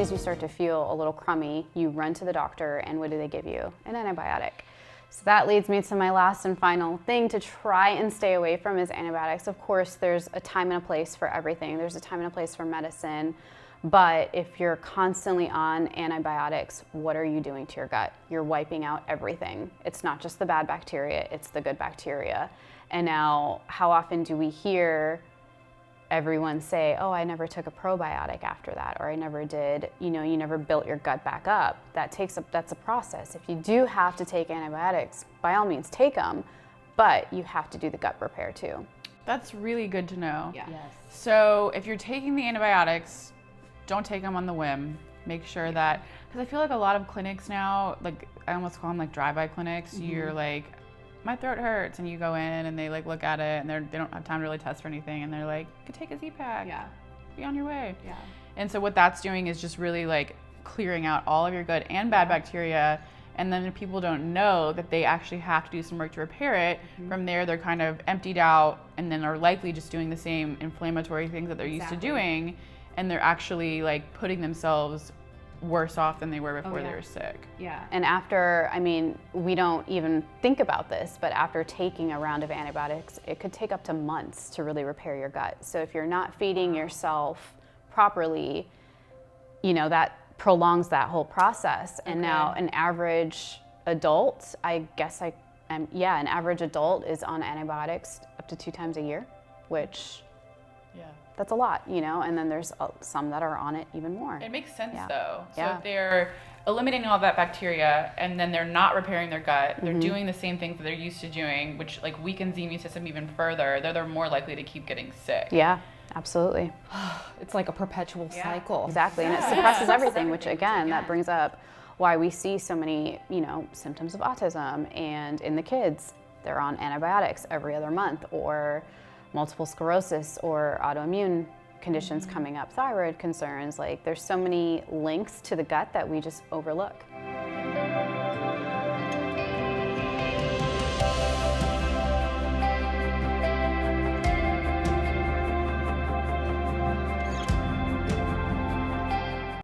as you start to feel a little crummy, you run to the doctor, and what do they give you? An antibiotic. So that leads me to my last and final thing to try and stay away from is antibiotics. Of course, there's a time and a place for everything. There's a time and a place for medicine. But if you're constantly on antibiotics, what are you doing to your gut? You're wiping out everything. It's not just the bad bacteria, it's the good bacteria. And now, how often do we hear everyone say, oh, I never took a probiotic after that, or I never did, you never built your gut back up. That's a process. If you do have to take antibiotics, by all means take them, but you have to do the gut repair too. That's really good to know. Yeah. Yes. So if you're taking the antibiotics, don't take them on the whim. Make sure that, because I feel like a lot of clinics now, like I almost call them like drive-by clinics. You're like, my throat hurts, and you go in and they like look at it and they don't have time to really test for anything, and they're like, you could take a Z-Pack. Yeah. Be on your way. Yeah. And so what that's doing is just really like clearing out all of your good and bad bacteria. And then if people don't know that they actually have to do some work to repair it, from there they're kind of emptied out and then are likely just doing the same inflammatory things that they're used to doing. And they're actually like putting themselves worse off than they were before they were sick. Yeah. And after, we don't even think about this, but after taking a round of antibiotics, it could take up to months to really repair your gut. So if you're not feeding yourself properly, that prolongs that whole process. And now an average adult, an average adult is on antibiotics up to 2 times a year, which that's a lot, and then there's some that are on it even more. It makes sense though. So Yeah. if they're eliminating all that bacteria and then they're not repairing their gut, they're doing the same things that they're used to doing, which like weakens the immune system even further, they're more likely to keep getting sick. Yeah, absolutely. It's like a perpetual cycle. Exactly, and it suppresses everything, which again, that brings up why we see so many, symptoms of autism, and in the kids, they're on antibiotics every other month, or multiple sclerosis or autoimmune conditions coming up, thyroid concerns. Like there's so many links to the gut that we just overlook.